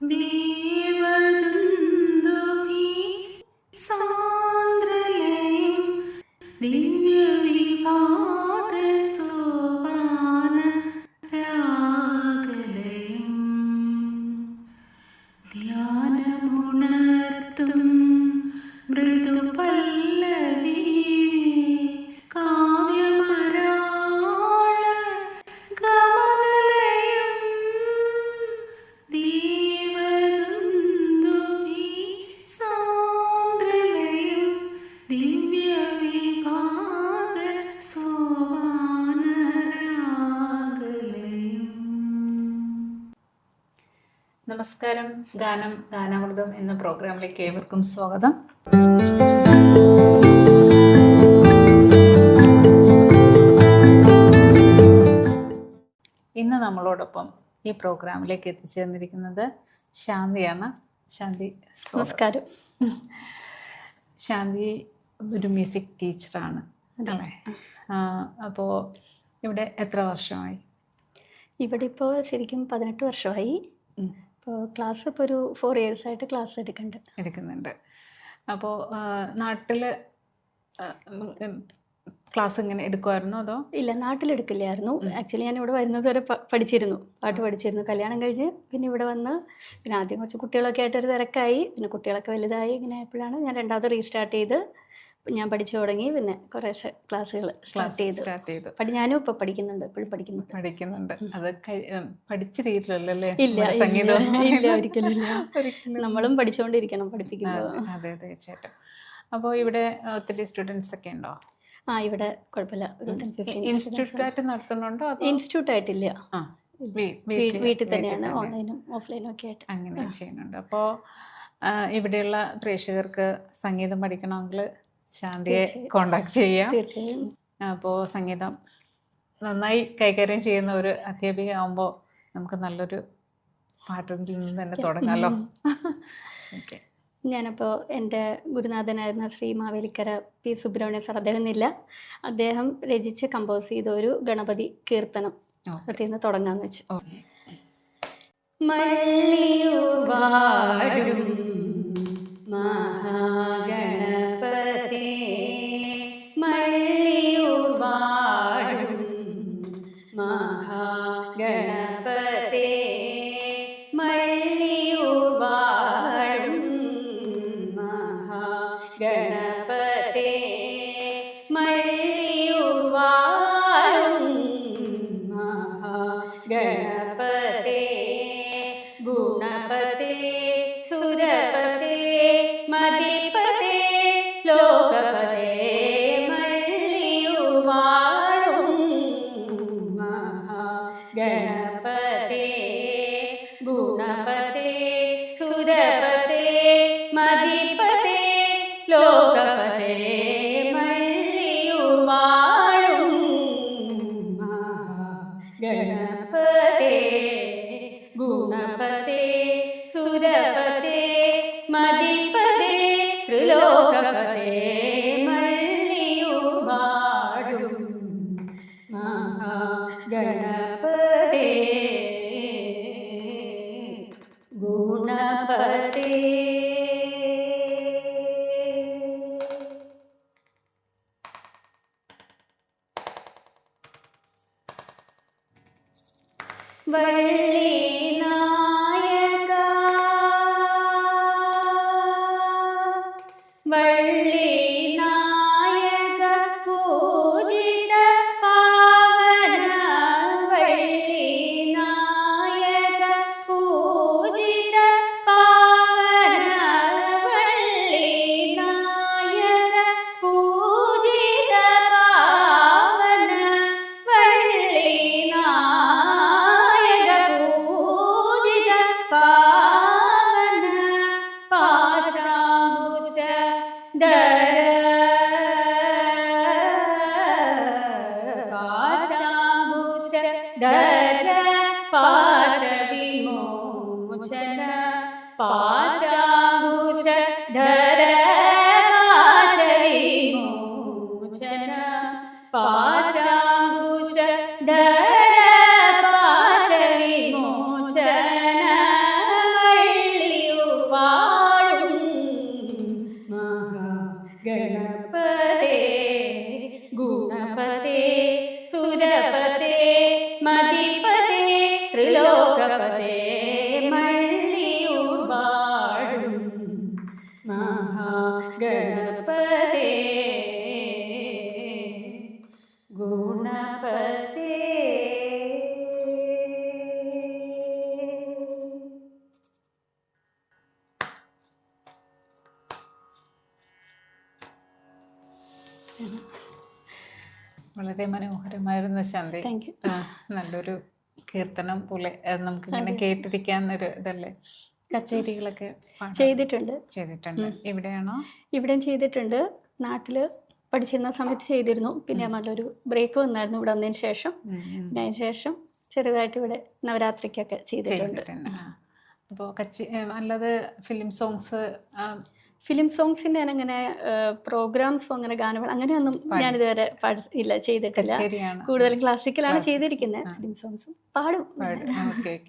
ദേവദുന്ദുഭി സാന്ദ്രലയം ദിവ്യവിഭാതസോപാന രാഗലയം ധ്യാനമുണർത്തും മൃദുപല്ലവി കാവ്യമരാള ഗമനലയം ദേവദുന്ദുഭി സാന്ദ്രലയം ദിവ്യവിഭാത സോപാന രാഗലയം. നമസ്കാരം. ഗാനം ഗാനാമൃതം എന്ന പ്രോഗ്രാമിലേക്ക് ഏവർക്കും സ്വാഗതം. ഇന്ന് നമ്മളോടൊപ്പം ഈ പ്രോഗ്രാമിലേക്ക് എത്തിച്ചേർന്നിരിക്കുന്നത് ശാന്തിയാണ്. ശാന്തി, നമസ്കാരം. ശാന്തി ഒരു മ്യൂസിക് ടീച്ചറാണ് അല്ലേ? അപ്പോൾ ഇവിടെ എത്ര വർഷമായി? ഇവിടെ ഇപ്പോൾ ശരിക്കും 18 വർഷമായി. ഇപ്പോൾ ക്ലാസ് ഇപ്പോൾ ഒരു 4 years ആയിട്ട് ക്ലാസ് എടുക്കുന്നുണ്ട്. അപ്പോൾ നാട്ടിൽ ക്ലാസ് ഇങ്ങനെ എടുക്കുമായിരുന്നോ അതോ? ഇല്ല, നാട്ടിലെടുക്കില്ലായിരുന്നു. ആക്ച്വലി ഞാൻ ഇവിടെ വരുന്നത് വരെ പഠിച്ചിരുന്നു, പാട്ട് പഠിച്ചിരുന്നു. കല്യാണം കഴിഞ്ഞ് പിന്നെ ഇവിടെ വന്ന് പിന്നെ ആദ്യം കുറച്ച് കുട്ടികളൊക്കെ ആയിട്ടൊരു തിരക്കായി, പിന്നെ കുട്ടികളൊക്കെ വലുതായി. ഇങ്ങനെ ആയപ്പോഴാണ് ഞാൻ രണ്ടാമത് റീസ്റ്റാർട്ട് ചെയ്ത് ഞാൻ പഠിച്ചു തുടങ്ങി. പിന്നെ കുറേ ക്ലാസ്സുകൾ സ്റ്റാർട്ട് ചെയ്തു. ഞാനും ഇപ്പോൾ പഠിക്കുന്നുണ്ട്, എപ്പോഴും പഠിക്കുന്നുണ്ട്. അത് പഠിച്ചു തീരില്ലല്ലോ അല്ലേ? ഇല്ല, ഒരിക്കലും ഇല്ല. നമ്മളും പഠിച്ചുകൊണ്ടിരിക്കണം പഠിപ്പിക്കുമ്പോൾ. അതെ, തീർച്ചയായിട്ടും. അപ്പോൾ ഇവിടെ ഒത്തിരി സ്റ്റുഡൻസ് ഒക്കെ ഉണ്ടോ? ഇവിടെ കുഴപ്പമില്ല. ഇൻസ്റ്റിറ്റ്യൂട്ടായിട്ട് നടത്തുന്നുണ്ടോ? ഇൻസ്റ്റിറ്റ്യൂട്ട് ആയിട്ടില്ല, വീട്ടിൽ തന്നെയാണ്, ഓൺലൈനും ഓഫ്ലൈനും ഒക്കെ ആയിട്ട് അങ്ങനെ ചെയ്യുന്നുണ്ട്. അപ്പോൾ ഇവിടെയുള്ള പ്രേക്ഷകർക്ക് സംഗീതം പഠിക്കണമെങ്കിൽ ശാന്തിയെ കോണ്ടാക്ട് ചെയ്യാം. തീർച്ചയായും. അപ്പോൾ സംഗീതം നന്നായി കൈകാര്യം ചെയ്യുന്ന ഒരു അധ്യാപിക ആകുമ്പോൾ നമുക്ക് നല്ലൊരു പാട്ടിൽ നിന്ന് തന്നെ തുടങ്ങാമല്ലോ. ഓക്കെ. ഞാനപ്പോൾ എൻ്റെ ഗുരുനാഥനായിരുന്ന ശ്രീ മാവേലിക്കര പി സുബ്രഹ്മണ്യ സാർ, അദ്ദേഹം രചിച്ച് കമ്പോസ് ചെയ്ത ഒരു ഗണപതി കീർത്തനം അതിൽ നിന്ന് തുടങ്ങാമെന്ന് വെച്ചു. മള്ളിയൂവാഴും മഹാഗണപതേ, മള്ളിയൂവാഴും മഹാഗണപതേ, മള്ളിയൂവാഴും ഗണപതേ, മള്ളിയൂവാഴും മഹാഗണപതേ, ഗുണപതേ സുരപതേ മതിപതേ ലോകപതേ, മള്ളിയൂവാഴും മഹാഗണപതേ, ഗുണപതേ സുരപതേ മതിപതേ ലോകപതേ, മള്ളിയൂവാഴും ഗണപതേ, ഗുണപതേ സുരപതേ മതിപതേ ത്രിലോകപതേ, മള്ളിയൂവാഴും മഹാഗണപതേ, ഗുണപതേ. വള്ളിനായക വള്ളിനായക പൂജിത പാവന, വള്ളിനായക പൂജിത പാവന, വള്ളിനായക പൂജിത പാവന, വള്ളിനായക പൂജിത പാവന, പാശാംകുശ ധര, പാശാംകുശ ധര, പാശവിമോചന, പാശാംകുശ ധര, പാശവിമോചന, പാശാംകുശ ധര, പാശവിമോചന, വളരെ മനോഹരമായിരുന്നു ശാന്തി. Thank you. നല്ലൊരു കീർത്തനം പോലെ നമുക്കിങ്ങനെ കേട്ടിരിക്കാൻ ഒരു ഇതല്ലേ. കച്ചേരികളൊക്കെ ചെയ്തിട്ടുണ്ട്. ഇവിടെയാണോ? ഇവിടെയും ചെയ്തിട്ടുണ്ട്. നാട്ടിൽ പഠിച്ചിരുന്ന സമയത്ത് ചെയ്തിരുന്നു. പിന്നെ നല്ലൊരു ബ്രേക്ക് വന്നായിരുന്നു ഇവിടെ വന്നതിന് ശേഷം. പിന്നെ അതിന് ശേഷം ചെറുതായിട്ട് ഇവിടെ നവരാത്രിക്കൊക്കെ ചെയ്തിട്ടുണ്ട്. അപ്പോൾ അല്ലാതെ ഫിലിം സോങ്സിൻ്റെ അങ്ങനെ പ്രോഗ്രാംസോ അങ്ങനെ ഗാനങ്ങൾ അങ്ങനെയൊന്നും ഞാനിതുവരെ ഇല്ല, ചെയ്തിട്ടില്ല. കൂടുതലും ക്ലാസിക്കലാണ് ചെയ്തിരിക്കുന്നത്. ഫിലിം സോങ്സും പാടും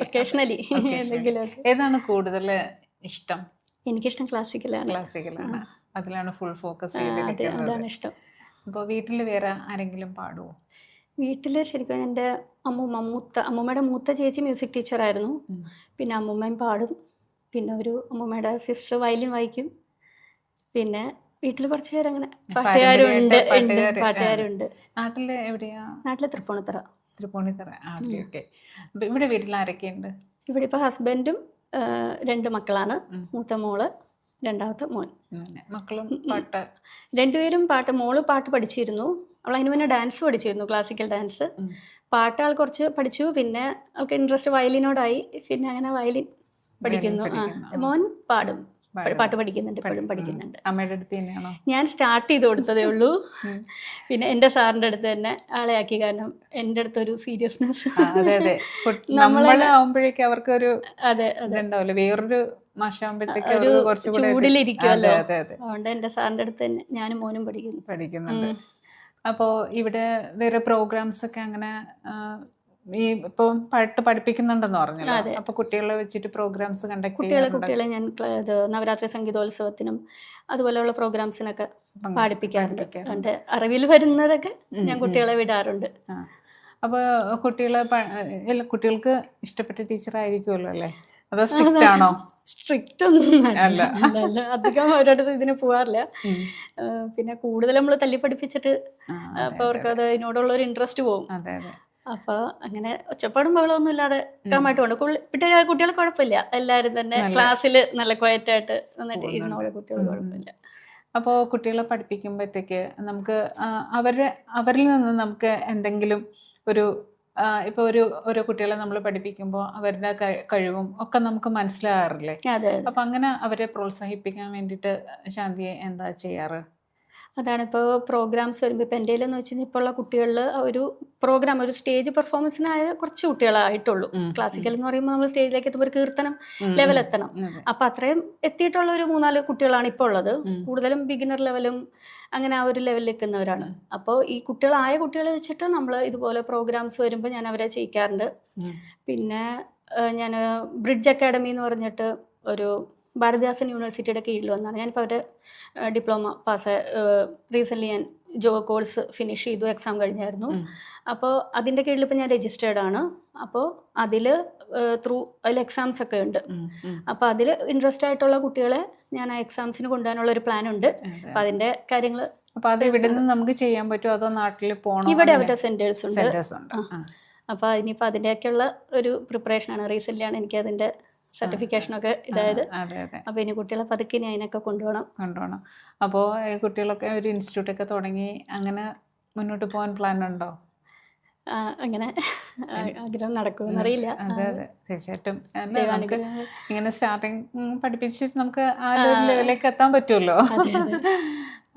ഒക്കേഷണലി എന്തെങ്കിലുമൊക്കെ. ഏതാണ് കൂടുതൽ ഇഷ്ടം? എനിക്കിഷ്ടം ക്ലാസിക്കലാണ്. അതിലാണ് ഫുൾ ഫോക്കസ് അതാണ് ഇഷ്ടം. അപ്പോൾ വീട്ടിൽ വേറെ ആരെങ്കിലും പാടുമോ? വീട്ടിൽ ശരിക്കും എൻ്റെ അമ്മൂമ്മയുടെ മൂത്ത ചേച്ചി മ്യൂസിക് ടീച്ചറായിരുന്നു. പിന്നെ അമ്മൂമ്മയും പാടും. പിന്നെ ഒരു അമ്മൂമ്മയുടെ സിസ്റ്റർ വയലിൻ വായിക്കും. പിന്നെ വീട്ടിൽ കുറച്ച് പേര് അങ്ങനെ പാട്ടുകാരുണ്ട്. നാട്ടിൽ എവിടെയാ? നാട്ടിൽ തൃപ്പൂണിത്തറ. ഇവിടെ വീട്ടിൽ ആരൊക്കെയുണ്ട്? ഇവിടെ ഇപ്പോൾ ഹസ്ബൻഡും 2 മക്കളാണ്. മൂത്ത മോള്, രണ്ടാമത്തെ മോൻ. മക്കളും രണ്ടുപേരും മോള് പാട്ട് പഠിച്ചിരുന്നു. അവൾ അതിന് മുന്നേ ഡാൻസ് പഠിച്ചിരുന്നു, ക്ലാസിക്കൽ ഡാൻസ്. പാട്ട് ആൾ കുറച്ച് പഠിച്ചു. പിന്നെ അവൾക്ക് ഇൻട്രസ്റ്റ് വയലിനോടായി. പിന്നെ അങ്ങനെ വയലിൻ പഠിക്കുന്നു. മോൻ പാട്ട് പഠിക്കുന്നുണ്ട്, ഇപ്പോഴും പഠിക്കുന്നുണ്ട്. അമ്മയുടെ അടുത്ത് തന്നെയാണോ? ഞാൻ സ്റ്റാർട്ട് ചെയ്ത് കൊടുത്തതേ ഉള്ളൂ. പിന്നെ എൻ്റെ സാറിൻ്റെ അടുത്ത് തന്നെ ആളെ ആക്കി. കാരണം എൻ്റെ അടുത്തൊരു സീരിയസ്നെസ് നമ്മളാവുമ്പോഴേക്കും അവർക്കൊരു വേറൊരു ചൂടിലിരിക്കുമല്ലോ. അതുകൊണ്ട് എൻ്റെ സാറിൻ്റെ അടുത്ത് തന്നെ ഞാനും മോനും പഠിക്കുന്നുണ്ട്. അപ്പോൾ ഇവിടെ വേറെ പ്രോഗ്രാംസ് ഒക്കെ അങ്ങനെ ഇപ്പം പാട്ട് പഠിപ്പിക്കുന്നുണ്ടെന്ന് പറഞ്ഞല്ലോ. അപ്പൊ കുട്ടികളെ വെച്ചിട്ട് പ്രോഗ്രാംസ് കുട്ടികളെ ഞാൻ നവരാത്രി സംഗീതോത്സവത്തിനും അതുപോലെയുള്ള പ്രോഗ്രാംസിനൊക്കെ പാടിപ്പിക്കാറുണ്ട്. എൻ്റെ അറിവിൽ വരുന്നതൊക്കെ ഞാൻ കുട്ടികളെ വിടാറുണ്ട്. അപ്പോൾ കുട്ടികൾക്ക് ഇഷ്ടപ്പെട്ട ടീച്ചർ ആയിരിക്കുമല്ലോ അല്ലേ? അതോ സ്ട്രിക്റ്റ് ആണോ? സ്ട്രിക്റ്റ് ഒന്നും അല്ല. അധികം അവരുടെ ഇതിന് പോകാറില്ല. പിന്നെ കൂടുതൽ നമ്മൾ തല്ലി പഠിപ്പിച്ചിട്ട് അപ്പൊ അവർക്ക് അത് അതിനോടുള്ള ഒരു ഇൻട്രസ്റ്റ് പോകും. അപ്പൊ അങ്ങനെ ഒച്ചപ്പാടും ബഹളമൊന്നും ഇല്ലാതെ കാമായിട്ട് കൊണ്ട് കുട്ടികൾ കുഴപ്പമില്ല. എല്ലാവരും തന്നെ ക്ലാസ്സിൽ നല്ല ക്വയറ്റായിട്ട് നന്നായിട്ട് ഇരുന്നോളൂ. കുട്ടികൾ കുഴപ്പമില്ല. അപ്പോൾ കുട്ടികളെ പഠിപ്പിക്കുമ്പോഴത്തേക്ക് നമുക്ക് അവരിൽ നിന്ന് നമുക്ക് എന്തെങ്കിലും ഇപ്പോൾ ഓരോ കുട്ടികളെ നമ്മൾ പഠിപ്പിക്കുമ്പോൾ അവരുടെ കഴിവും ഒക്കെ നമുക്ക് മനസ്സിലാകാറില്ലേ? അപ്പം അങ്ങനെ അവരെ പ്രോത്സാഹിപ്പിക്കാൻ വേണ്ടിയിട്ട് ശാന്തിയെ എന്താ ചെയ്യാറ്? അതാണിപ്പോൾ പ്രോഗ്രാംസ് വരുമ്പോൾ ഇപ്പോൾ എൻ്റെ എന്ന് വെച്ച് കഴിഞ്ഞാൽ ഇപ്പോൾ ഉള്ള കുട്ടികളിൽ ഒരു സ്റ്റേജ് പെർഫോമൻസിനായ കുറച്ച് കുട്ടികളായിട്ടുള്ളൂ. ക്ലാസിക്കൽ എന്ന് പറയുമ്പോൾ നമ്മൾ സ്റ്റേജിലേക്ക് എത്തുമ്പോൾ ഒരു കീർത്തനം ലെവൽ എത്തണം. അപ്പം അത്രയും എത്തിയിട്ടുള്ള ഒരു 3-4 കുട്ടികളാണ് ഇപ്പോൾ ഉള്ളത്. കൂടുതലും ബിഗിനർ ലെവലും അങ്ങനെ ആ ഒരു ലെവലിൽ എത്തുന്നവരാണ്. അപ്പോൾ ഈ കുട്ടികളെ വെച്ചിട്ട് നമ്മൾ ഇതുപോലെ പ്രോഗ്രാംസ് വരുമ്പോൾ ഞാൻ അവരെ ചെയ്യിക്കാറുണ്ട്. പിന്നെ ഞാൻ ബ്രിഡ്ജ് അക്കാഡമി എന്ന് പറഞ്ഞിട്ട് ഒരു ഭാരതിദാസൻ യൂണിവേഴ്സിറ്റിയുടെ കീഴിൽ വന്നാണ്. ഞാനിപ്പോൾ അവരുടെ ഡിപ്ലോമ റീസെൻ്റ്ലി ഞാൻ കോഴ്സ് ഫിനിഷ് ചെയ്തു, എക്സാം കഴിഞ്ഞായിരുന്നു. അപ്പോൾ അതിൻ്റെ കീഴിൽ ഇപ്പോൾ ഞാൻ രജിസ്റ്റേർഡ് ആണ്. അപ്പോൾ അതിൽ എക്സാംസ് ഒക്കെ ഉണ്ട്. അപ്പോൾ അതിൽ ഇൻട്രസ്റ്റ് ആയിട്ടുള്ള കുട്ടികളെ ഞാൻ ആ എക്സാംസിന് കൊണ്ടുപോകാനുള്ള ഒരു പ്ലാൻ ഉണ്ട്. അപ്പോൾ അതിൻ്റെ കാര്യങ്ങൾ അപ്പോൾ അത് ഇവിടെ നിന്ന് നമുക്ക് ചെയ്യാൻ പറ്റുമോ അതോ നാട്ടിൽ പോകണോ? ഇവിടെ അവരുടെ സെൻറ്റേഴ്സ് ഉണ്ട്. അപ്പോൾ ഇനിയിപ്പോൾ അതിൻ്റെയൊക്കെയുള്ള ഒരു പ്രിപ്പറേഷനാണ്. റീസെൻ്റ്ലിയാണ് എനിക്ക് അതിൻ്റെ സർട്ടിഫിക്കേഷനൊക്കെ ഇതായത്. അപ്പോൾ ഇനി കുട്ടികളെ പതുക്കെ ഇനി അതിനൊക്കെ കൊണ്ടുപോകണം. അപ്പോൾ കുട്ടികളൊക്കെ ഒരു ഇൻസ്റ്റിറ്റ്യൂട്ടൊക്കെ തുടങ്ങി അങ്ങനെ മുന്നോട്ട് പോകാൻ പ്ലാൻ ഉണ്ടോ? അങ്ങനെ ആഗ്രഹം നടക്കുമെന്ന് അറിയില്ല. അതെ തീർച്ചയായിട്ടും. നമുക്ക് ഇങ്ങനെ സ്റ്റാർട്ടിങ് പഠിപ്പിച്ചിട്ട് നമുക്ക് ആ ലെവലിലേക്ക് എത്താൻ പറ്റുമല്ലോ.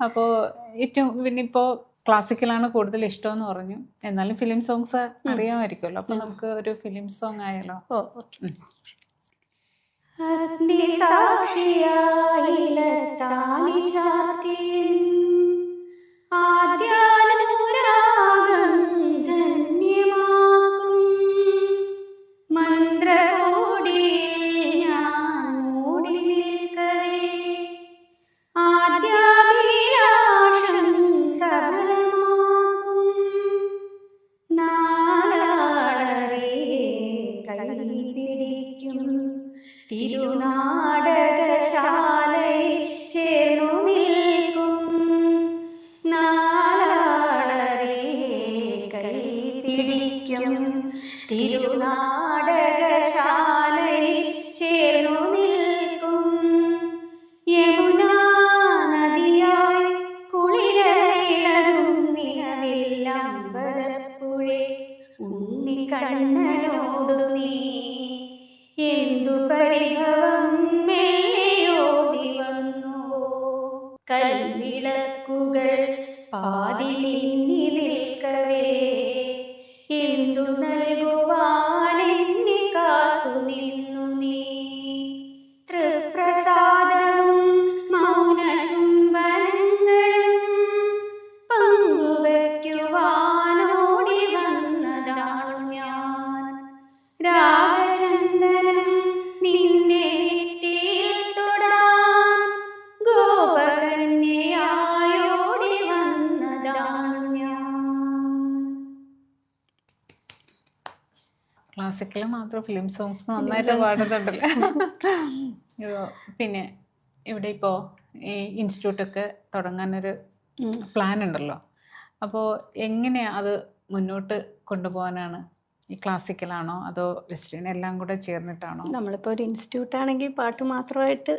അപ്പോൾ പിന്നിപ്പോൾ ക്ലാസിക്കലാണ് കൂടുതൽ ഇഷ്ടമെന്ന് പറഞ്ഞു. എന്നാലും ഫിലിം സോങ്സ് അറിയാമായിരിക്കുമല്ലോ. അപ്പോൾ നമുക്ക് ഒരു ഫിലിം സോങ് ആയാലോ? അഗ്നിസാക്ഷിയായിലെത്താനി ചാർത്തിൻ ആദ്യാനുരാഗം ധന്യമാക്കും മന്ത്രകോടിയിൽ ഞാൻ മൂടി നിൽക്കവേ ആദ്യാഭിലാഷം സഫലമാക്കും നാലാളരെ കൈപിടിക്കും തിരുനാടകശാലയിൽ ചേർന്നു നിൽക്കും നാലാളരെ കൈപിടിക്കും തിരുനാടകശാലയിൽ ചേർന്നു നിൽക്കും യമുനാ നദിയായി കുളിരയിളം ആദിമിന്നി നിൽക്കവേ എന്തു നൽകുവാനെന്നെ കാത്തു നിന്നു നീ. തൃപ്രസാദവും മൗന ചുംബനങ്ങളും പങ്കുവയ്ക്കുവാനോടി വന്നതാണു ഞാൻ. രാഗചന്ദനം നിന്നെ നെറ്റിയിൽ തൊടാൻ ഗോപകന്യയായോടി വന്നതാണു ഞാൻ. ക്ലാസിക്കൽ മാത്രം ഫിലിം സോങ്സ് നന്നായിട്ട് പാടുന്നുണ്ടല്ലോ. പിന്നെ ഇവിടെ ഇപ്പോൾ ഈ ഇൻസ്റ്റിറ്റ്യൂട്ടൊക്കെ തുടങ്ങാനൊരു പ്ലാൻ ഉണ്ടല്ലോ. അപ്പോൾ എങ്ങനെയാണ് അത് മുന്നോട്ട് കൊണ്ടുപോകാനാണ്? ഈ ക്ലാസിക്കലാണോ അതോ വെസ്റ്റേൺ എല്ലാം കൂടെ ചേർന്നിട്ടാണോ? നമ്മളിപ്പോൾ ഒരു ഇൻസ്റ്റിറ്റ്യൂട്ട് ആണെങ്കിൽ പാട്ട് മാത്രമായിട്ട്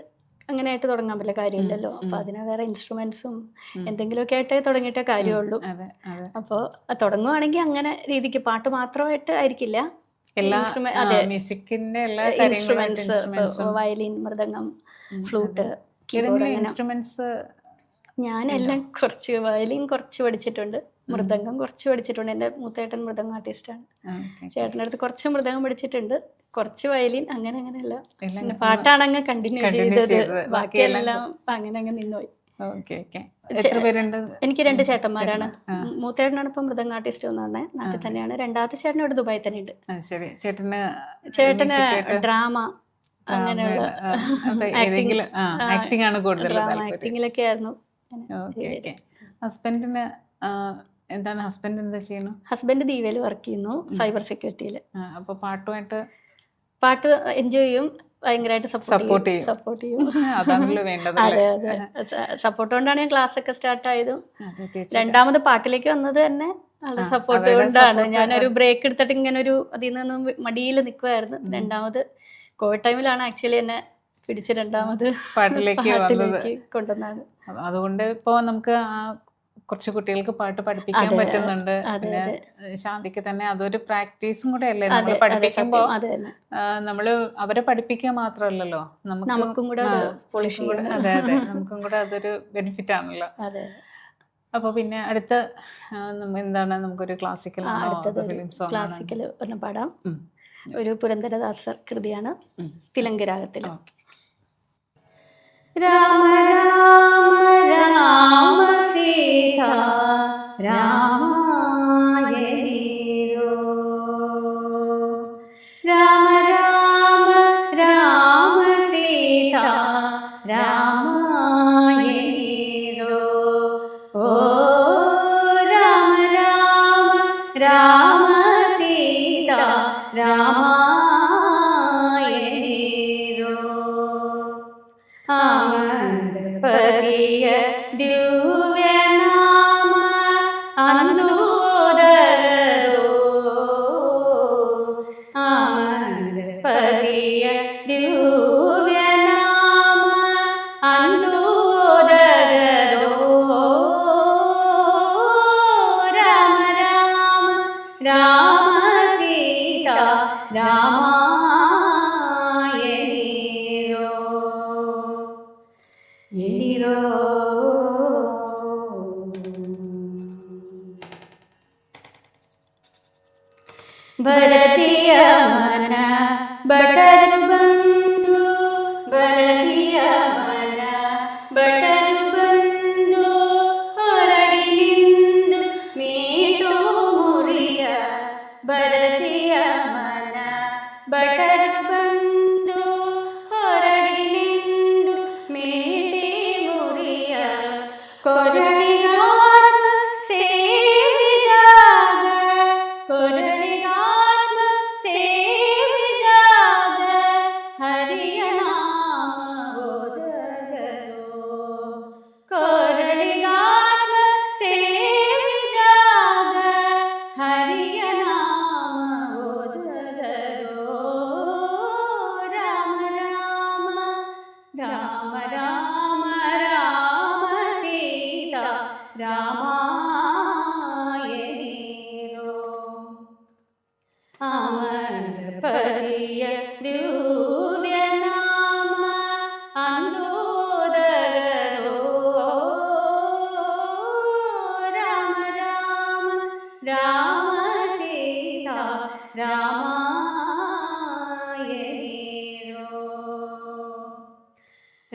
അങ്ങനെയായിട്ട് തുടങ്ങാൻ പറ്റില്ല, കാര്യമില്ലല്ലോ. അപ്പോൾ അതിന് വേറെ ഇൻസ്ട്രുമെൻസും എന്തെങ്കിലുമൊക്കെ ആയിട്ടേ തുടങ്ങിയിട്ടേ കാര്യമുള്ളൂ. അപ്പോൾ തുടങ്ങുവാണെങ്കിൽ അങ്ങനെ രീതിക്ക് പാട്ട് മാത്രമായിട്ട് ആയിരിക്കില്ല. മ്യൂസിക്കിന്റെ എല്ലാ instruments, violin, mridangam, flute, keyboard, instruments ഞാനെല്ലാം കുറച്ച് വയലിൻ കുറച്ച് പഠിച്ചിട്ടുണ്ട്, മൃദംഗം കുറച്ച് പഠിച്ചിട്ടുണ്ട്. എൻ്റെ മൂത്തേട്ടൻ മൃദംഗം ആർട്ടിസ്റ്റാണ്. ചേട്ടൻ്റെ അടുത്ത് കുറച്ച് മൃദംഗം പഠിച്ചിട്ടുണ്ട്, കുറച്ച് വയലിൻ, അങ്ങനെ അങ്ങനെയല്ല. പിന്നെ പാട്ടാണ് അങ്ങ് കണ്ടിന്യൂ ചെയ്തത്, ബാക്കിയെല്ലാം അങ്ങനെ അങ്ങ് നിന്നുപോയി. എനിക്ക് 2 ചേട്ടന്മാരാണ്. മൂത്തേട്ടനാണ് ഇപ്പം മൃദംഗം ആർട്ടിസ്റ്റ് എന്ന് പറഞ്ഞത്, നാട്ടിൽ തന്നെയാണ്. രണ്ടാമത്തെ ചേട്ടൻ ഇവിടെ ദുബായി തന്നെ ഉണ്ട്. ചേട്ടന് ഡ്രാമ അങ്ങനെയുള്ള ആക്ടിങ്ങിലൊക്കെ ആയിരുന്നു. ഹസ്ബൻഡിന് എന്താണ്, ഹസ്ബൻഡ് എന്താ ചെയ്യുന്നു? ഹസ്ബൻഡ് ദീവയിൽ വർക്ക് ചെയ്യുന്നു, സൈബർ സെക്യൂരിറ്റിയിൽ. അപ്പോൾ പാട്ട് എൻജോയ് ചെയ്യും, ഭയങ്കരമായിട്ട് സപ്പോർട്ട് ചെയ്യും. അതാണല്ലോ വേണ്ടത്. അതെ അതെ, സപ്പോർട്ട് കൊണ്ടാണ് ഞാൻ ക്ലാസ് ഒക്കെ സ്റ്റാർട്ട് ആയതും. രണ്ടാമത് പാട്ടിലേക്ക് വന്നത് തന്നെ ആളുടെ സപ്പോർട്ട് കൊണ്ടാണ്. ഞാനൊരു ബ്രേക്ക് എടുത്തിട്ട് ഇങ്ങനെ അതിൽ നിന്നും മടിയിൽ നിൽക്കുമായിരുന്നു. രണ്ടാമത് കോവിഡ് ടൈമിലാണ് ആക്ച്വലി എന്നെ പിടിച്ച് രണ്ടാമത് പാട്ടിലേക്ക് കൊണ്ടുവന്നാണ്. അതുകൊണ്ട് ഇപ്പോൾ നമുക്ക് കുറച്ച് കുട്ടികൾക്ക് പാട്ട് പഠിപ്പിക്കാൻ പറ്റുന്നുണ്ട്. പിന്നെ ശാന്തിക്ക് തന്നെ അതൊരു പ്രാക്ടീസും കൂടെ അല്ലേ? നമ്മൾ പഠിപ്പിക്കുമ്പോൾ നമ്മള് അവരെ പഠിപ്പിക്കുക മാത്രമല്ലല്ലോ, നമുക്കും കൂടെ നമുക്കും കൂടെ അതൊരു ബെനിഫിറ്റ് ആണല്ലോ. അപ്പൊ പിന്നെ അടുത്ത എന്താണ്, നമുക്കൊരു ക്ലാസിക്കൽ ഫിലിം സോങ്? ക്ലാസിക്കൽ ഒരെണ്ണം പാടാം. ഒരു പുരന്ദരദാസർ കൃതിയാണ്, തിലങ്ക് രാഗത്തിൽ. രാമ രാമ രാമ സീതാ രാമായണീരോ, രാമ രാമ രാമ സീതാ രാമായണീരോ, ഓ രാമ രാമ രാമ സീതാ രാമായണീരോ, അമരപതിയ ദിവ്യനാമ അന്തോദരോ, അമരപതിയ ദിവ്യനാമ അന്തോദരോ, രാമ രാമ രാമ സീതാ രാമായണീരോ, എണീരോ. ഭരതീയ മന ബടരു ബന്ധു, ഭരതീയ മന ബടരു ബന്ധു, ಹೊರಡಿ ನಿಂದು ಮೀಟು ಮುರಿಯ, ಭರತೀಯ ಮನ ಬಟರು ಬಂದು ಹೊರಡಿ ನಿಂದು ಮೀಟಿ ಮುರಿಯ, ಕೊರಳಿಗಾತ್ಮ ಸೇವಿದಾಗ, ಕೊರಳಿಗಾತ್ಮ ಸೇವಿದಾಗ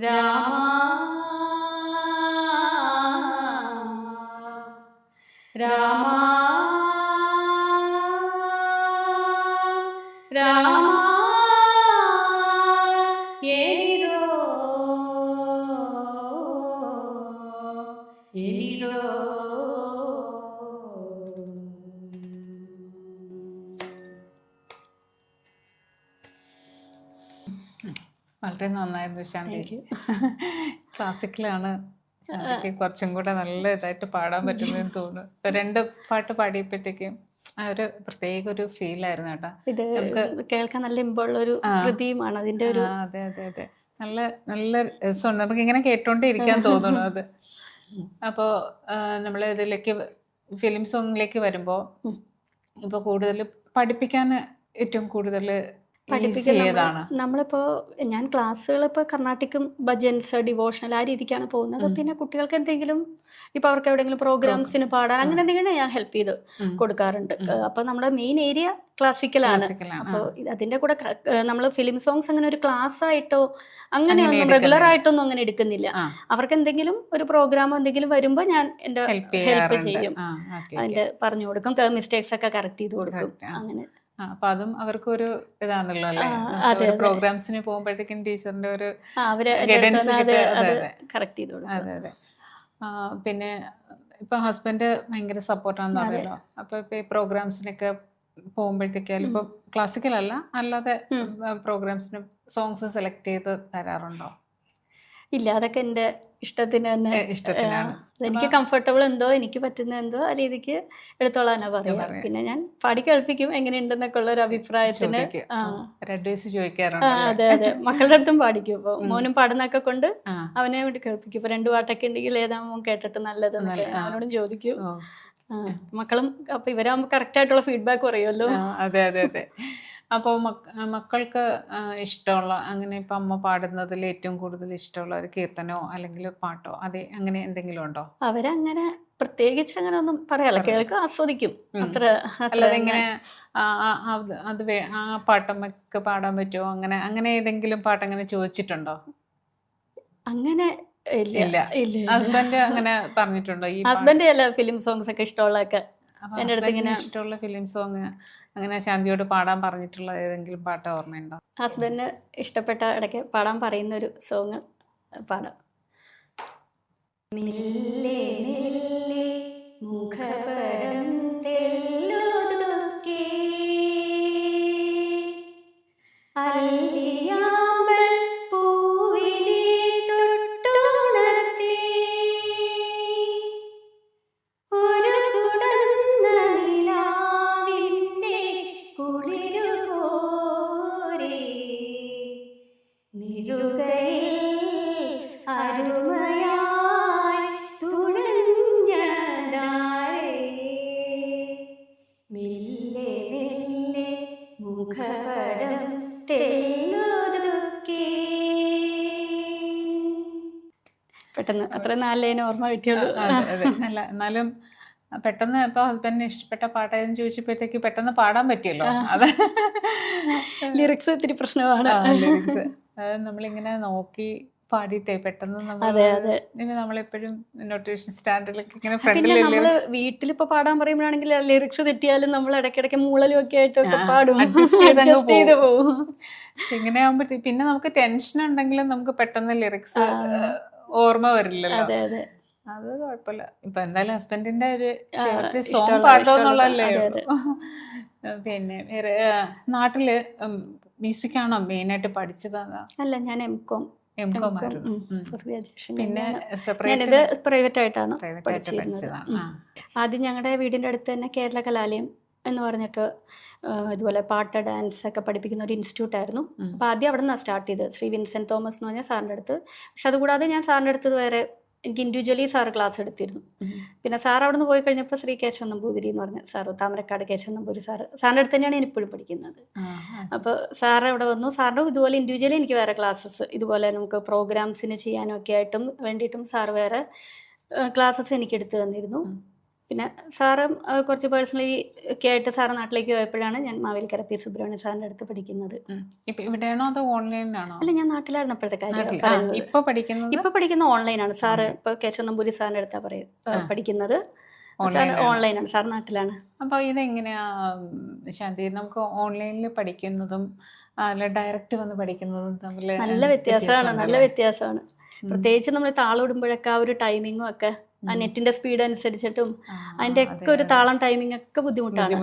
രാമാ രാമാ രാമാ ഏനിരോ ഏനിരോ. വളരെ നന്നായിരുന്നു ശാന്തി. Thank you. ക്ലാസിക്കലാണ് ശാന്തിക്ക് കുറച്ചും കൂടെ നല്ല ഇതായിട്ട് പാടാൻ പറ്റുന്നതെന്ന് തോന്നുന്നു. ഇപ്പൊ 2 പാട്ട് പാടിയപ്പോഴത്തേക്കും ആ ഒരു പ്രത്യേക ഒരു ഫീലായിരുന്നു കേട്ടോ. ഇത് കേൾക്കാൻ നല്ല ഇമ്പുള്ള ഒരു കൃതിയുമാണ് അതിന്റെ ഒരു. അതെ അതെ അതെ, നല്ല നല്ല രസമുണ്ട്, നമുക്ക് ഇങ്ങനെ കേട്ടോണ്ടേ ഇരിക്കാൻ തോന്നുന്നു അത്. അപ്പോ നമ്മൾ ഇതിലേക്ക് ഫിലിം സോങ്ങിലേക്ക് വരുമ്പോ ഇപ്പൊ കൂടുതൽ പഠിപ്പിക്കാൻ ഏറ്റവും കൂടുതൽ ഏതാണ്? നമ്മളിപ്പോ ഞാൻ ക്ലാസ്സുകൾ ഇപ്പോൾ കർണാട്ടിക്കും ഭജൻസ് ഡിവോഷണൽ ആ രീതിക്കാണ് പോകുന്നത്. പിന്നെ കുട്ടികൾക്ക് എന്തെങ്കിലും ഇപ്പൊ അവർക്ക് എവിടെയെങ്കിലും പ്രോഗ്രാംസിന് പാടാൻ അങ്ങനെ എന്തെങ്കിലും ഞാൻ ഹെൽപ്പ് ചെയ്ത് കൊടുക്കാറുണ്ട്. അപ്പൊ നമ്മുടെ മെയിൻ ഏരിയ ക്ലാസിക്കലാണ്. അപ്പോൾ അതിന്റെ കൂടെ നമ്മൾ ഫിലിം സോങ്സ് അങ്ങനെ ഒരു ക്ലാസ് ആയിട്ടോ അങ്ങനെയൊന്നും റെഗുലർ ആയിട്ടൊന്നും അങ്ങനെ എടുക്കുന്നില്ല. അവർക്ക് എന്തെങ്കിലും ഒരു പ്രോഗ്രാമോ എന്തെങ്കിലും വരുമ്പോ ഞാൻ എന്റെ ഹെൽപ്പ് ചെയ്യും, അതിന്റെ പറഞ്ഞു കൊടുക്കും, മിസ്റ്റേക്സ് ഒക്കെ കറക്റ്റ് ചെയ്ത് കൊടുക്കും. അങ്ങനെ അപ്പൊ അതും അവർക്ക് ഒരു ഇതാണല്ലോ അല്ലേ, പ്രോഗ്രാംസിന് പോകുമ്പോഴത്തേക്കും ടീച്ചറിന്റെ ഒരു ഗൈഡൻസ് കറക്റ്റ് ചെയ്ത് കൊടുക്കും. അതെ അതെ. പിന്നെ ഇപ്പൊ ഹസ്ബൻഡ് ഭയങ്കര സപ്പോർട്ടാണെന്ന് പറഞ്ഞല്ലോ. അപ്പൊ ഇപ്പൊ ഈ പ്രോഗ്രാംസിനൊക്കെ പോകുമ്പോഴത്തേക്കായാലും ഇപ്പൊ ക്ലാസിക്കൽ അല്ല അല്ലാതെ പ്രോഗ്രാംസിന് സോങ്സ് സെലക്ട് ചെയ്ത് തരാറുണ്ടോ? ഇല്ല, അതൊക്കെ എന്റെ ഇഷ്ടത്തിന് തന്നെ. ഇഷ്ടത്തിനാണ്. എനിക്ക് കംഫർട്ടബിൾ എന്തോ എനിക്ക് പറ്റുന്ന എന്തോ ആ രീതിക്ക് എടുത്തോളാനാ പറയാ. പിന്നെ ഞാൻ പാടി കേൾപ്പിക്കും എങ്ങനെയുണ്ടെന്നൊക്കെ ഉള്ള ഒരു അഭിപ്രായത്തിന്. അഡ്വൈസ് ചോദിക്കാറുണ്ട്. അതെ അതെ, മക്കളുടെ അടുത്തും പാടിക്കും. ഇപ്പൊ മോനും പാടുന്നൊക്കെ കൊണ്ട് അവനെ വേണ്ടി കേൾപ്പിക്കും. ഇപ്പൊ 2 പാട്ടൊക്കെ ഉണ്ടെങ്കിൽ ഏതാ മോൻ കേട്ടിട്ട് നല്ലതെന്നൊക്കെ അവനോടും ചോദിക്കും. മക്കളും അപ്പൊ ഇവരാകുമ്പോ കറക്റ്റ് ആയിട്ടുള്ള ഫീഡ്ബാക്ക് പറയുമല്ലോ. അതെ അതെ അതെ. അപ്പോൾ മക്കൾക്ക് ഇഷ്ടമുള്ള അങ്ങനെ ഇപ്പം അമ്മ പാടുന്നതിൽ ഏറ്റവും കൂടുതൽ ഇഷ്ടമുള്ള ഒരു കീർത്തനോ അല്ലെങ്കിൽ പാട്ടോ അതെ അങ്ങനെ എന്തെങ്കിലും ഉണ്ടോ? അവരങ്ങനെ പ്രത്യേകിച്ച് അങ്ങനെ ഒന്നും പറയാല്ല, കേൾക്കും ആസ്വദിക്കും അത്ര. അല്ലാതെ ഇങ്ങനെ അത് ആ പാട്ടമ്മക്ക് പാടാൻ പറ്റുമോ അങ്ങനെ അങ്ങനെ ഏതെങ്കിലും പാട്ട് അങ്ങനെ ചോദിച്ചിട്ടുണ്ടോ? അങ്ങനെ ഇല്ല. ഹസ്ബൻഡ് അങ്ങനെ പറഞ്ഞിട്ടുണ്ടോ? ഈ ഹസ്ബൻഡ് അല്ല ഫിലിം സോങ്സ് ഒക്കെ ഇഷ്ടമുള്ളതൊക്കെ എൻ്റെ അടുത്ത് ഇങ്ങനെ ഇഷ്ടമുള്ള ഫിലിം സോങ് അങ്ങനെ ശാന്തിയോട് പാടാൻ പറഞ്ഞിട്ടുള്ള ഏതെങ്കിലും പാട്ട് ഓർമ്മയുണ്ടോ? ഹസ്ബൻഡിന് ഇഷ്ടപ്പെട്ട ഇടയ്ക്ക് പാടാൻ പറയുന്ന ഒരു സോങ് പാടാം. മെല്ലെ മെല്ലെ മുഖപടം തെല്ലുതുക്കി അല്ലിയാമ്പൽ പൂവിനെ തൊട്ടുണർത്തി ഒരു കുടന്ന നിലാവിൻ്റെ കുളിരു കോരി നിരുകയിൽ അരുമയായി തുഴഞ്ഞതാരേ മെല്ലെ മെല്ലെ മുഖപടം തെല്ലുതുക്കി. പെട്ടെന്ന് അത്ര 4 ലൈൻ ഓർമ്മ കിട്ടിയുള്ളൂ. അല്ല എന്നാലും പെട്ടെന്ന് ഇപ്പൊ ഹസ്ബൻഡിന് ഇഷ്ടപ്പെട്ട പാട്ട് ഏതെന്ന് ചോദിച്ചപ്പോഴത്തേക്ക് പെട്ടെന്ന് പാടാൻ പറ്റിയല്ലോ. അത് ലിറിക്സ് ഇത്തിരി പ്രശ്നമാണ്. ലിറിക്സ് നമ്മളിങ്ങനെ നോക്കി പാടിയിട്ടേ പെട്ടെന്ന് നമ്മളെപ്പോഴും നോട്ടേഷൻ സ്റ്റാൻഡിലൊക്കെ ഇങ്ങനെ പിന്നെ നമ്മള് വീട്ടിലിപ്പോ പാടാൻ പറയുമ്പോഴാണെങ്കിൽ ലിറിക്സ് തെറ്റിയാലും നമ്മൾ ഇടയ്ക്കിടയ്ക്ക് മൂളലും ഒക്കെ ആയിട്ടൊക്കെ പാടും, അഡ്ജസ്റ്റ് ചെയ്ത് പോകും. ഇങ്ങനെ ആകുമ്പോഴത്തേക്ക് പിന്നെ നമുക്ക് ടെൻഷൻ ഉണ്ടെങ്കിലും നമുക്ക് പെട്ടെന്ന് ലിറിക്സ് ഓർമ്മ വരില്ലല്ലോ. അതെ അതെ, അത് കുഴപ്പമില്ല. ഇപ്പൊ എന്തായാലും ഹസ്ബൻഡിന്റെ ഒരു സോങ് പാടുമെന്നുള്ളതല്ലേ ഉള്ളൂ. പിന്നെ വേറെ നാട്ടില് മ്യൂസിക് ആണോ മെയിൻ ആയിട്ട് പഠിച്ചത്? അല്ല, ഞാൻ എം.കോം പിന്നെ ഞാനിത് പ്രൈവറ്റ് ആയിട്ടാണ് പഠിച്ചിരുന്നത്. ആദ്യം ഞങ്ങളുടെ വീടിന്റെ അടുത്ത് തന്നെ കേരള കലാലയം എന്ന് പറഞ്ഞിട്ട് ഇതുപോലെ പാട്ട് ഡാൻസ് ഒക്കെ പഠിപ്പിക്കുന്ന ഒരു ഇൻസ്റ്റിറ്റ്യൂട്ട് ആയിരുന്നു. അപ്പോൾ ആദ്യം അവിടെ നിന്നാണ് സ്റ്റാർട്ട് ചെയ്തത്, ശ്രീ വിൻസെന്റ് തോമസ് എന്ന് പറഞ്ഞാൽ സാറിൻ്റെ അടുത്ത്. പക്ഷെ അതുകൂടാതെ ഞാൻ സാറിൻ്റെ അടുത്ത് വേറെ എനിക്ക് ഇൻഡിവിജ്വലി സാറ് ക്ലാസ് എടുത്തിരുന്നു. പിന്നെ സാർ അവിടെ നിന്ന് പോയി കഴിഞ്ഞപ്പോൾ ശ്രീ കേശവൻ നമ്പൂതിരി എന്ന് പറഞ്ഞ സാറ്, താമരക്കാട് കേശവൻ നമ്പൂതിരി സാറ്, സാറിൻ്റെ അടുത്ത് തന്നെയാണ് ഞാൻ ഇപ്പോഴും പഠിക്കുന്നത്. അപ്പോൾ സാറ് അവിടെ വന്നു. സാറിൻ്റെ ഇതുപോലെ ഇൻഡിവിജ്വലി എനിക്ക് വേറെ ക്ലാസ്സസ് ഇതുപോലെ നമുക്ക് പ്രോഗ്രാംസിന് ചെയ്യാനും ഒക്കെ ആയിട്ടും വേണ്ടിയിട്ടും സാറ് വേറെ ക്ലാസ്സസ് എനിക്ക് എടുത്തു തന്നിരുന്നു. പിന്നെ സാറ് കുറച്ച് പേഴ്സണലി ഒക്കെ ആയിട്ട് സാറ് നാട്ടിലേക്ക് പോയപ്പോഴാണ് ഞാൻ മാവേലിക്കര പി സുബ്രഹ്മണ്യ സാറിൻ്റെ അടുത്ത് പഠിക്കുന്നത്. ഇപ്പൊ ഇവിടെയാണോ അതോ ഓൺലൈനിലാണോ? അല്ല, ഞാൻ നാട്ടിലായിരുന്നപ്പോഴത്തെ കാര്യം നാട്ടിൽ. പറയുന്നത്. ഇപ്പൊ പഠിക്കുന്നത് ഇപ്പൊ പഠിക്കുന്ന ഓൺലൈനാണ്. സാറ് ഇപ്പൊ കേശവ നമ്പൂരി സാറിൻ്റെ അടുത്താണ് പഠിക്കുന്നത്. സാർ ഓൺലൈനാണ്, സാർ നാട്ടിലാണ്. അപ്പൊ ഇതെങ്ങനെയാ ശാന്തി, നമുക്ക് ഓൺലൈനിൽ പഠിക്കുന്നതും അല്ല ഡയറക്റ്റ് വന്ന് പഠിക്കുന്നതും തമ്മിൽ നല്ല വ്യത്യാസമാണ്. പ്രത്യേകിച്ച് നമ്മൾ താളമിടുമ്പോഴൊക്കെ ആ ഒരു ടൈമിങ്ങും ഒക്കെ ആ നെറ്റിന്റെ സ്പീഡ് അനുസരിച്ചിട്ടും അതിന്റെ ഒക്കെ ഒരു താളം ടൈമിംഗ് ഒക്കെ ബുദ്ധിമുട്ടാണ്.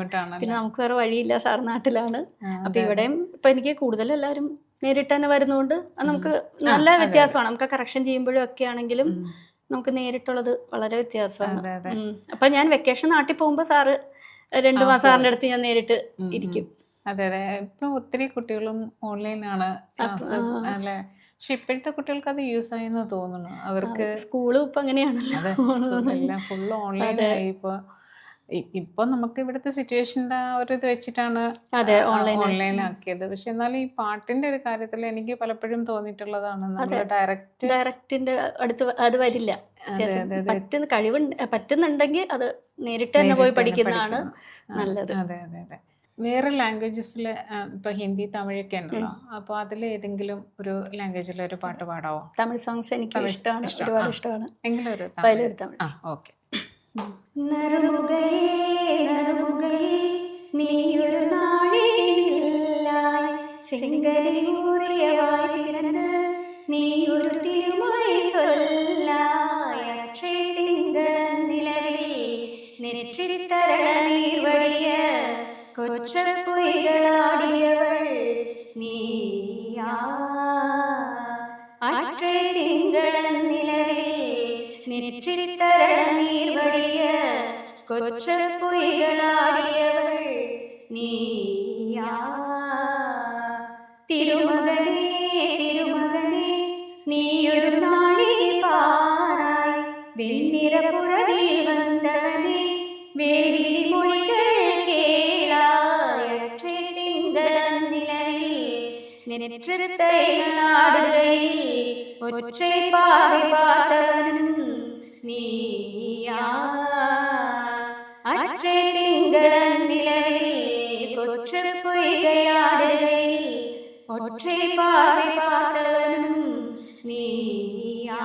പിന്നെ നമുക്ക് വേറെ വഴിയില്ല, സാർ നാട്ടിലാണ്. അപ്പൊ ഇവിടെയും ഇപ്പൊ എനിക്ക് കൂടുതൽ എല്ലാവരും നേരിട്ട് തന്നെ വരുന്നതുകൊണ്ട് നമുക്ക് നല്ല വ്യത്യാസമാണ്. നമുക്ക് കറക്ഷൻ ചെയ്യുമ്പോഴും ഒക്കെ ആണെങ്കിലും നമുക്ക് നേരിട്ടുള്ളത് വളരെ വ്യത്യാസമാണ്. അപ്പൊ ഞാൻ വെക്കേഷൻ നാട്ടിൽ പോകുമ്പോ സാറ് 2 മാസം സാറിന്റെ അടുത്ത് ഞാൻ നേരിട്ട് ഇരിക്കും. അതെ. ഇപ്പൊ ഒത്തിരി കുട്ടികളും ഓൺലൈനാണ് ക്ലാസ് അല്ലെ. പക്ഷെ ഇപ്പോഴത്തെ കുട്ടികൾക്ക് അത് യൂസ് ആയെന്ന് തോന്നുന്നു. അവർക്ക് സ്കൂളും ഇപ്പൊ അങ്ങനെയാണല്ലോ, എല്ലാം ഫുള്ള് ഓൺലൈനായി. ഇപ്പൊ നമുക്ക് ഇവിടുത്തെ സിറ്റുവേഷൻ്റെ ആ ഒരു ഇത് വെച്ചിട്ടാണ് ഓൺലൈനാക്കിയത്. പക്ഷെ എന്നാലും ഈ പാട്ടിന്റെ ഒരു കാര്യത്തിൽ എനിക്ക് പലപ്പോഴും തോന്നിയിട്ടുള്ളതാണ് ഡയറക്റ്റിന്റെ അടുത്ത് അത് വരില്ല. പറ്റുന്നുണ്ടെങ്കിൽ അത് നേരിട്ട് തന്നെ പോയി പഠിക്കുന്നതാണ് നല്ലത്. അതെ. വേറെ ലാംഗ്വേജസിൽ ഇപ്പൊ ഹിന്ദി, തമിഴൊക്കെ ഉണ്ടല്ലോ. അപ്പൊ അതിൽ ഏതെങ്കിലും ഒരു ലാംഗ്വേജിൽ ഒരു പാട്ട് പാടാവോ? തമിഴ് സോങ്സ് എനിക്ക് ഇഷ്ടമാണ്, ഒരുപാട് ഇഷ്ടമാണ്. എങ്കിലും ഒരു തമിഴ്. ഓക്കെ. കൊച്ചപ്പൊയ്കളാടിയവൾ നീയാ, അற்றേ തിങ്കളൻ നിലവിൽ നെற்றிത്തരള നീർവഴിയ കൊച്ചപ്പൊയ്കളാടിയവൾ നീയാ. തിരുമകനേ തിരുമകനേ നീയൊരു നാഴിക പാറായി വെണ്ണിറപ്പുറവിൽ വന്നവനേ വേലി മൊഴികൾ നെற்றிത്തൈകളാടുകയിൽ ഒറ്റை പാറി പാതവനും നീയാ. അற்றേ തിങ്കളൻ നിലവിൽ കൊച്ചപ്പൊയ്കയാടുകയിൽ ഒറ്റை പാറി പാതവനും നീയാ.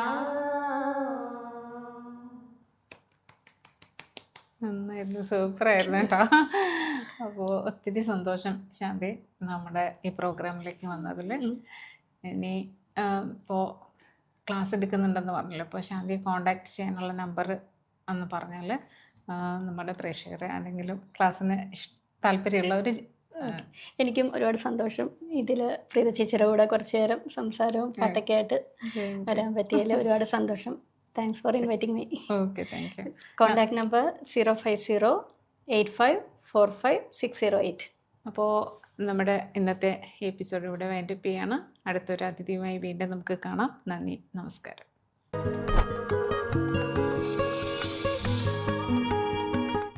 നന്നായിരുന്നു, സൂപ്പറായിരുന്നു കേട്ടോ. അപ്പോൾ ഒത്തിരി സന്തോഷം ശാന്തി നമ്മുടെ ഈ പ്രോഗ്രാമിലേക്ക് വന്നതിൽ. ഇനി ഇപ്പോൾ ക്ലാസ് എടുക്കുന്നുണ്ടെന്ന് പറഞ്ഞല്ലോ. അപ്പോൾ ശാന്തിയെ കോണ്ടാക്ട് ചെയ്യാനുള്ള നമ്പർ എന്ന് പറഞ്ഞാൽ നമ്മുടെ പ്രേക്ഷകരെ ആരെങ്കിലും ക്ലാസ്സിന് താല്പര്യമുള്ളവർ. എനിക്കും ഒരുപാട് സന്തോഷം ഇതിൽ പ്രീത ചേച്ചിയുടെ കൂടെ കുറച്ച് നേരം സംസാരവും പാട്ടൊക്കെ ആയിട്ട് വരാൻ പറ്റിയതിൽ ഒരുപാട് സന്തോഷം. Thanks for inviting me. Okay, thank you. Contact number 05085450608. അപ്പോൾ നമ്മുടെ ഇന്നത്തെ എപ്പിസോഡ് ഇവിടെ വൈൻഡപ്പ് ചെയ്യാണ്. അടുത്തൊരു അതിഥിയുമായി വീണ്ടും നമുക്ക് കാണാം. നന്ദി, നമസ്കാരം.